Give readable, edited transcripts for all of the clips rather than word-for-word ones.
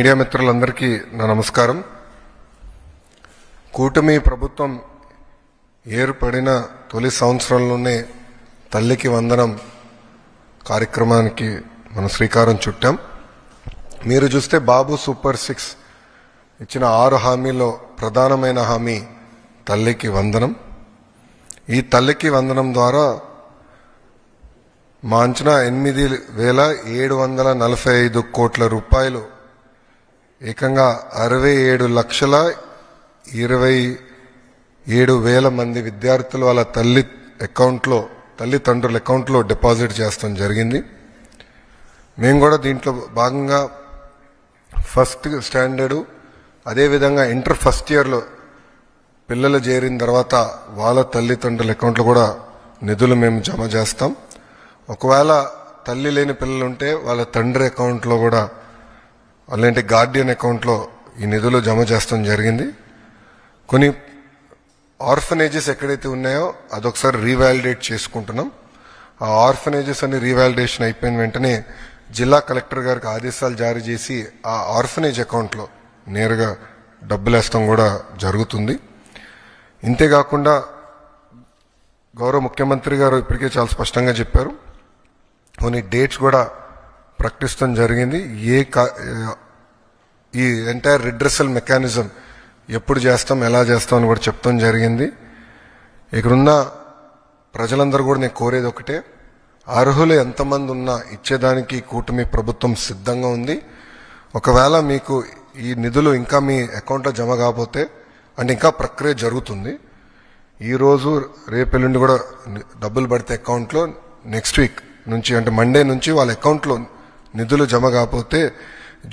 Media మిత్రులందరికీ నా నమస్కారం. కూటమి ప్రభుత్వం ఏర్పడిన తొలి సంవత్సరంలోనే తల్లికి వందనం కార్యక్రమానికి మనం శ్రీకారం చుట్టాం. మీరు చూస్తే బాబు సూపర్ 6 ఇచ్చిన 6 హామీల్లో ప్రధానమైన హామీ తల్లికి వందనం. ఈ తల్లికి వందనం ద్వారా మా అంచనా 8,745 కోట్ల రూపాయలు ఏకంగా 67,27,000 మంది విద్యార్థులు వాళ్ళ తల్లిదండ్రుల అకౌంట్లో డిపాజిట్ చేస్తాం జరిగింది. మేము కూడా దీంట్లో భాగంగా ఫస్ట్ స్టాండర్డు అదేవిధంగా ఇంటర్ ఫస్ట్ ఇయర్లో పిల్లలు చేరిన తర్వాత వాళ్ళ తల్లిదండ్రుల అకౌంట్లో కూడా నిధులు మేము జమ చేస్తాం. ఒకవేళ తల్లి లేని పిల్లలు ఉంటే వాళ్ళ తండ్రి అకౌంట్లో కూడా అలాంటి గార్డియన్ అకౌంట్లో ఈ నిధులు జమ చేస్తాం జరిగింది. కొన్ని ఆర్ఫనేజెస్ ఎక్కడైతే ఉన్నాయో అదొకసారి రీవాలిడేట్ చేసుకుంటున్నాం. ఆ ఆర్ఫనేజెస్ అన్ని రీవాలిడేషన్ అయిపోయిన వెంటనే జిల్లా కలెక్టర్ గారికి ఆదేశాలు జారీ చేసి ఆ ఆర్ఫనేజ్ అకౌంట్లో నేరుగా డబ్బులు వేస్తాం కూడా జరుగుతుంది. ఇంతేకాకుండా గౌరవ ముఖ్యమంత్రి గారు ఇప్పటికే చాలా స్పష్టంగా చెప్పారు. కొన్ని డేట్స్ కూడా ప్రకటిస్తాం జరిగింది. ఈ ఎంటైర్ రిడ్రెసల్ మెకానిజం ఎప్పుడు చేస్తాం, ఎలా చేస్తాం అని కూడా చెప్తాం జరిగింది. ఇక్కడున్న ప్రజలందరూ కూడా నేను కోరేది ఒకటే, అర్హులు ఎంతమంది ఉన్నా ఇచ్చేదానికి కూటమి ప్రభుత్వం సిద్ధంగా ఉంది. ఒకవేళ మీకు ఈ నిధులు ఇంకా మీ అకౌంట్లో జమ కాకపోతే అంటే ఇంకా ప్రక్రియ జరుగుతుంది. ఈరోజు రేపెల్లుండి కూడా డబ్బులు పడితే అకౌంట్లో నెక్స్ట్ వీక్ నుంచి అంటే మండే నుంచి వాళ్ళ అకౌంట్లో నిధులు జమ కాకపోతే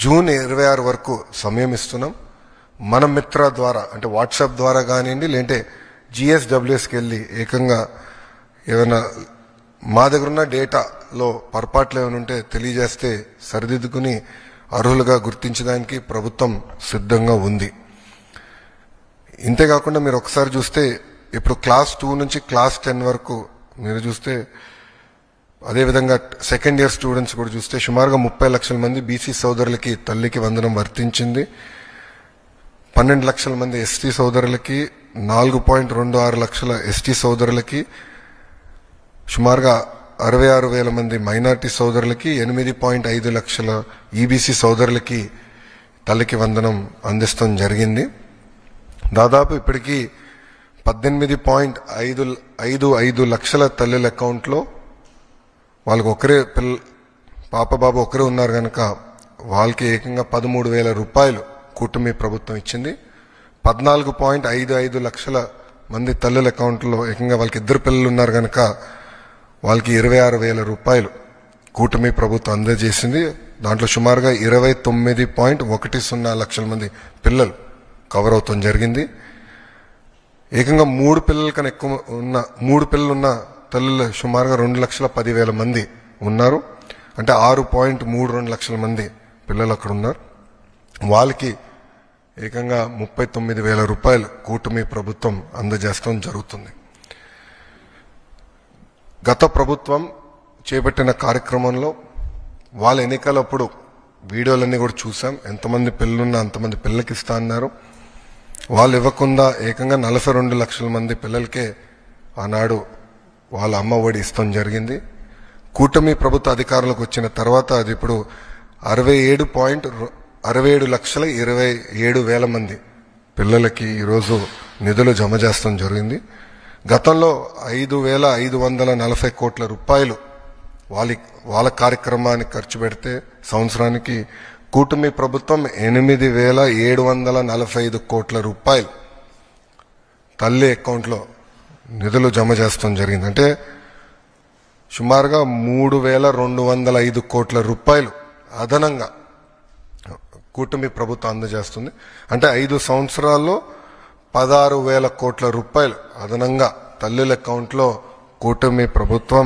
జూన్ 26 వరకు సమయం ఇస్తున్నాం. మన మిత్ర ద్వారా అంటే వాట్సాప్ ద్వారా కానివ్వండి, లేదంటే GSWSకి వెళ్ళి ఏకంగా ఏమైనా మా దగ్గర ఉన్న డేటాలో పొరపాట్లు ఏమైనా ఉంటే తెలియజేస్తే సరిదిద్దుకుని అర్హులుగా గుర్తించడానికి ప్రభుత్వం సిద్ధంగా ఉంది. ఇంతేకాకుండా మీరు ఒకసారి చూస్తే ఇప్పుడు క్లాస్ 2 నుంచి క్లాస్ 10 వరకు మీరు చూస్తే అదేవిధంగా సెకండ్ ఇయర్ స్టూడెంట్స్ కూడా చూస్తే సుమారుగా 30 లక్షల మంది బీసీ సోదరులకి తల్లికి వందనం వర్తించింది. 12 లక్షల మంది ఎస్టీ సోదరులకి, 4.26 లక్షల ఎస్టీ సోదరులకి, సుమారుగా 66,000 మంది మైనార్టీ సోదరులకి, 8.5 లక్షల ఈబీసీ సోదరులకి తల్లికి వందనం అందిస్తాం జరిగింది. దాదాపు ఇప్పటికీ 18.55 లక్షల తల్లుల అకౌంట్లో వాళ్ళకి ఒకరే పాప బాబు ఒకరే ఉన్నారు కనుక వాళ్ళకి ఏకంగా 13,000 రూపాయలు కూటమి ప్రభుత్వం ఇచ్చింది. 14.55 లక్షల మంది తల్లుల అకౌంట్లో ఏకంగా వాళ్ళకి 2 పిల్లలు ఉన్నారు కనుక వాళ్ళకి 26,000 రూపాయలు కూటమి ప్రభుత్వం అందజేసింది. దాంట్లో సుమారుగా 29.10 లక్షల మంది పిల్లలు కవర్ అవుతాం జరిగింది. ఏకంగా 3 పిల్లల కన్నా ఎక్కువ ఉన్న 3 పిల్లలు ఉన్న తల్లులు సుమారుగా 2,10,000 మంది ఉన్నారు. అంటే 6.32 లక్షల మంది పిల్లలు అక్కడ ఉన్నారు. వాళ్ళకి ఏకంగా 39,000 రూపాయలు కూటమి ప్రభుత్వం అందజేస్తాం జరుగుతుంది. గత ప్రభుత్వం చేపట్టిన కార్యక్రమంలో వాళ్ళ ఎన్నికలప్పుడు వీడియోలన్నీ కూడా చూసాం. ఎంతమంది పిల్లలున్నా అంతమంది పిల్లలకి ఇస్తా అన్నారు. వాళ్ళు ఇవ్వకుండా ఏకంగా 42 లక్షల మంది పిల్లలకే ఆనాడు వాళ్ళ అమ్మ ఒడి ఇస్తాం జరిగింది. కూటమి ప్రభుత్వ అధికారంలోకి వచ్చిన తర్వాత అది ఇప్పుడు 67,27,000 మంది పిల్లలకి ఈరోజు నిధులు జమ చేస్తాం జరిగింది. గతంలో 5,540 కోట్ల రూపాయలు వాళ్ళ కార్యక్రమానికి ఖర్చు పెడితే సంవత్సరానికి కూటమి ప్రభుత్వం 8,745 కోట్ల రూపాయలు తల్లి అకౌంట్లో నిధులు జమ చేస్తాం జరిగింది. అంటే సుమారుగా 3,205 కోట్ల రూపాయలు అదనంగా కూటమి ప్రభుత్వం అందజేస్తుంది. అంటే 5 సంవత్సరాల్లో 16,000 కోట్ల రూపాయలు అదనంగా తల్లుల అకౌంట్లో కూటమి ప్రభుత్వం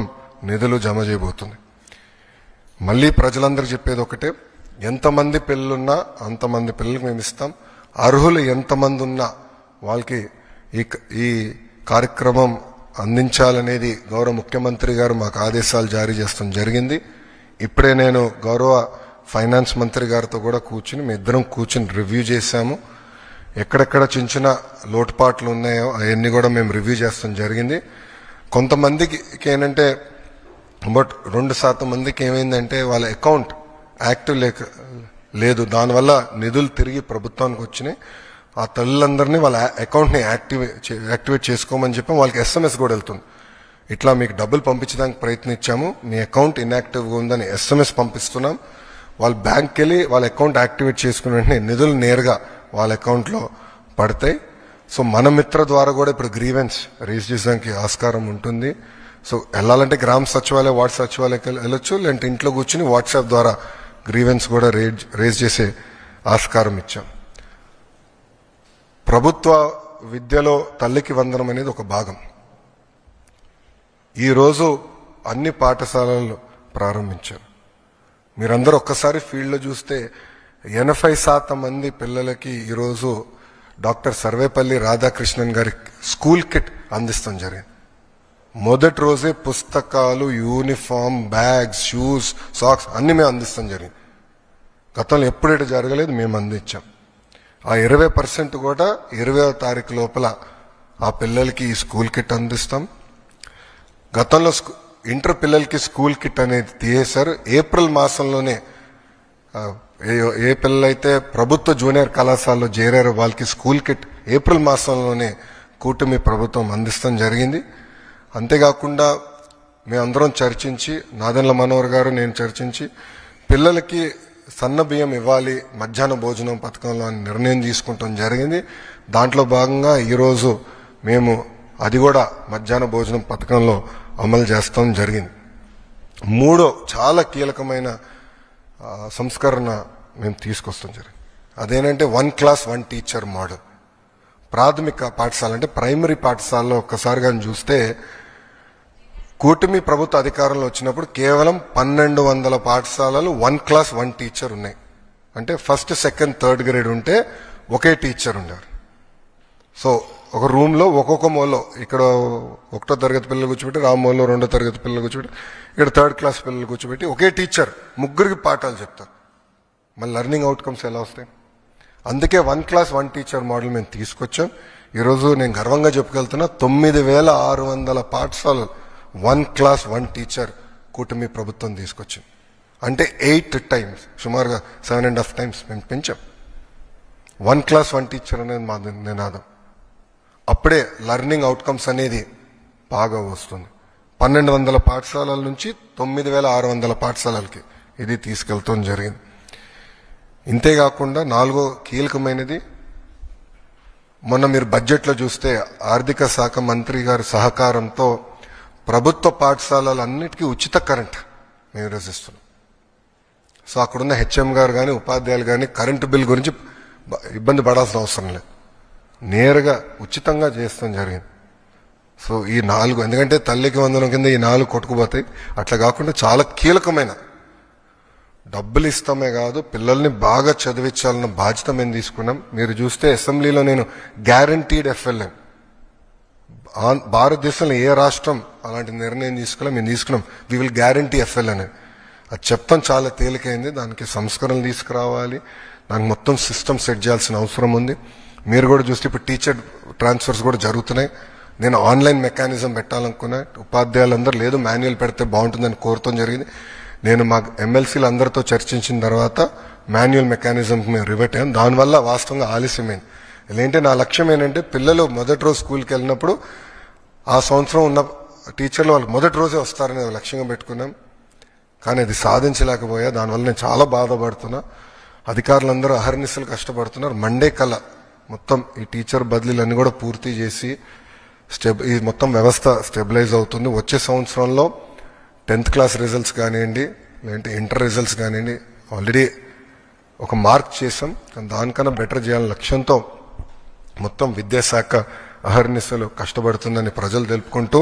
నిధులు జమ చేయబోతుంది. మళ్ళీ ప్రజలందరూ చెప్పేది ఒకటే, ఎంతమంది పిల్లలున్నా అంతమంది పిల్లలకు మేము ఇస్తాం. అర్హులు ఎంతమంది ఉన్నా వాళ్ళకి ఈ కార్యక్రమం అందించాలనేది గౌరవ ముఖ్యమంత్రి గారు మాకు ఆదేశాలు జారీ చేస్తాం జరిగింది. ఇప్పుడే నేను గౌరవ ఫైనాన్స్ మంత్రి గారితో కూడా కూర్చుని మీ ఇద్దరం కూర్చుని రివ్యూ చేశాము. ఎక్కడెక్కడ చిన్న చిన్న లోటుపాట్లు ఉన్నాయో అవన్నీ కూడా మేము రివ్యూ చేస్తాం జరిగింది. కొంతమందికి ఏంటంటే బట్ 2% మందికి ఏమైందంటే వాళ్ళ అకౌంట్ యాక్టివ్ లేదు, దానివల్ల నిధులు తిరిగి ప్రభుత్వానికి వచ్చినాయి. ఆ తల్లులందరినీ వాళ్ళ అకౌంట్ని యాక్టివేట్ చేసుకోమని చెప్పి వాళ్ళకి SMS కూడా వెళ్తుంది. ఇట్లా మీకు డబ్బులు పంపించడానికి ప్రయత్నించాము, మీ అకౌంట్ ఇన్యాక్టివ్గా ఉందని SMS పంపిస్తున్నాం. వాళ్ళ బ్యాంక్కి వెళ్ళి వాళ్ళ అకౌంట్ యాక్టివేట్ చేసుకున్న వెంటనే నిధులు నేరుగా వాళ్ళ అకౌంట్లో పడతాయి. సో మన మిత్ర ద్వారా కూడా ఇప్పుడు గ్రీవెన్స్ రేజ్ చేయడానికి ఆస్కారం ఉంటుంది. సో వెళ్ళాలంటే గ్రామ సచివాలయం, వార్డు సచివాలయకి వెళ్ళొచ్చు, లేదంటే ఇంట్లో కూర్చుని వాట్సాప్ ద్వారా గ్రీవెన్స్ కూడా రేజ్ చేసే ఆస్కారం ఇచ్చాం. ప్రభుత్వ విద్యలో తల్లికి వందనం అనేది ఒక భాగం. ఈరోజు అన్ని పాఠశాలలు ప్రారంభించారు. మీరందరూ ఒక్కసారి ఫీల్డ్లో చూస్తే 80% మంది పిల్లలకి ఈరోజు డాక్టర్ సర్వేపల్లి రాధాకృష్ణన్ గారి స్కూల్ కిట్ అందిస్తాం జరిగింది. మొదటి రోజే పుస్తకాలు, యూనిఫామ్, బ్యాగ్స్, షూస్, సాక్స్ అన్ని మేము అందిస్తాం జరిగింది. గతంలో ఎప్పుడైతే జరగలేదు, మేము అందించాం. ఆ 20% కూడా 20వ తారీఖు లోపల ఆ పిల్లలకి ఈ స్కూల్ కిట్ అందిస్తాం. గతంలో ఇంటర్ పిల్లలకి స్కూల్ కిట్ అనేది తీసేశారు. ఏప్రిల్ మాసంలోనే ఏ పిల్లలైతే ప్రభుత్వ జూనియర్ కళాశాలలో చేరారో వాళ్ళకి స్కూల్ కిట్ ఏప్రిల్ మాసంలోనే కూటమి ప్రభుత్వం అందిస్తాం జరిగింది. అంతేకాకుండా మేమందరం చర్చించి, నాదెండ్ల మనోహర్ గారు నేను చర్చించి పిల్లలకి సన్న బియ్యం ఇవ్వాలి మధ్యాహ్న భోజనం పథకంలో అని నిర్ణయం తీసుకుంటాం జరిగింది. దాంట్లో భాగంగా ఈరోజు మేము అది కూడా మధ్యాహ్న భోజనం పథకంలో అమలు చేస్తాం జరిగింది. మూడో చాలా కీలకమైన సంస్కరణ మేము తీసుకొస్తాం జరిగింది. అదేంటంటే 1 క్లాస్ 1 టీచర్ మోడల్. ప్రాథమిక పాఠశాల అంటే ప్రైమరీ పాఠశాలలో ఒక్కసారి కానీ చూస్తే కూటమి ప్రభుత్వ అధికారంలో వచ్చినప్పుడు కేవలం 1200 పాఠశాలలు 1 క్లాస్ 1 టీచర్ ఉన్నాయి. అంటే ఫస్ట్, సెకండ్, థర్డ్ గ్రేడ్ ఉంటే ఒకే టీచర్ ఉండేవారు. సో ఒక రూమ్లో ఒక్కొక్క మూలలో ఇక్కడ 1వ తరగతి పిల్లలు కూర్చోబెట్టి, రామ్మూలలో 2వ తరగతి పిల్లలు కూర్చోబెట్టి, ఇక్కడ 3rd క్లాస్ పిల్లలు కూర్చోబెట్టి ఒకే టీచర్ ముగ్గురికి పాఠాలు చెప్తారు. మళ్ళీ లెర్నింగ్ అవుట్కమ్స్ ఎలా వస్తాయి? అందుకే 1 క్లాస్ 1 టీచర్ మోడల్ మేము తీసుకొచ్చాం. ఈరోజు నేను గర్వంగా చెప్పుకెళ్తున్నా 9600 పాఠశాలలు 1 క్లాస్ 1 టీచర్ కూటమి ప్రభుత్వం తీసుకొచ్చింది. అంటే 8 times, సుమారుగా 7.5 times మేము పెంచాం. 1 క్లాస్ 1 టీచర్ అనేది మా నినాదం. అప్పుడే లెర్నింగ్ అవుట్కమ్స్ అనేది బాగా వస్తుంది. 1200 పాఠశాలల నుంచి 9600 పాఠశాలలకి ఇది తీసుకెళ్తాం జరిగింది. ఇంతేకాకుండా 4వ కీలకమైనది, మొన్న మీరు బడ్జెట్లో చూస్తే ఆర్థిక శాఖ మంత్రి గారి సహకారంతో ప్రభుత్వ పాఠశాలలన్నిటికీ ఉచిత కరెంట్ మేము రచిస్తున్నాం. సో అక్కడున్న HM గారు కానీ ఉపాధ్యాయులు కానీ కరెంటు బిల్ గురించి ఇబ్బంది పడాల్సిన అవసరం లేదు, నేరుగా ఉచితంగా చేస్తాం జరిగింది. సో ఈ 4, ఎందుకంటే తల్లికి వందనం కింద ఈ 4 కొట్టుకుపోతాయి. అట్లా కాకుండా చాలా కీలకమైన డబ్బులు ఇస్తామే కాదు, పిల్లల్ని బాగా చదివించాలన్న బాధ్యత మేము తీసుకున్నాం. మీరు చూస్తే అసెంబ్లీలో నేను గ్యారంటీడ్ FLN, భారతదేశంలో ఏ రాష్ట్రం అలాంటి నిర్ణయం తీసుకోవాలి, మేము తీసుకున్నాం. వి విల్ గ్యారంటీ FLN అని. అది చెప్తాం చాలా తేలికైంది. దానికి సంస్కరణలు తీసుకురావాలి, దానికి మొత్తం సిస్టమ్ సెట్ చేయాల్సిన అవసరం ఉంది. మీరు కూడా చూస్తే ఇప్పుడు టీచర్ ట్రాన్స్ఫర్స్ కూడా జరుగుతున్నాయి. నేను ఆన్లైన్ మెకానిజం పెట్టాలనుకున్నా, ఉపాధ్యాయులందరూ లేదు మాన్యువల్ పెడితే బాగుంటుందని కోరటం జరిగింది. నేను మా MLCలు అందరితో చర్చించిన తర్వాత మాన్యువల్ మెకానిజంకి మేము రివర్ట్ అయ్యాం. దానివల్ల వాస్తవంగా ఆలస్యమైంది. ఏంటంటే నా లక్ష్యం ఏంటంటే పిల్లలు మొదటి రోజు స్కూల్కి వెళ్ళినప్పుడు ఆ సంవత్సరం ఉన్న టీచర్లు వాళ్ళు మొదటి రోజే వస్తారని లక్ష్యంగా పెట్టుకున్నాం. కానీ అది సాధించలేకపోయా. దానివల్ల నేను చాలా బాధపడుతున్నా. అధికారులందరూ అహర్నిశలు కష్టపడుతున్నారు. మండే కల్లా మొత్తం ఈ టీచర్ బదిలీలన్నీ కూడా పూర్తి చేసి ఈ మొత్తం వ్యవస్థ స్టెబిలైజ్ అవుతుంది. వచ్చే సంవత్సరంలో 10th క్లాస్ రిజల్ట్స్ కానివ్వండి, లేదంటే ఇంటర్ రిజల్ట్స్ కానివ్వండి, ఆల్రెడీ ఒక మార్క్ చేసాం. దానికన్నా బెటర్ చేయాలని లక్ష్యంతో మొత్తం విద్యాశాఖ అహర్నిశలు కష్టపడుతుందని ప్రజలు తెలుపుకుంటూ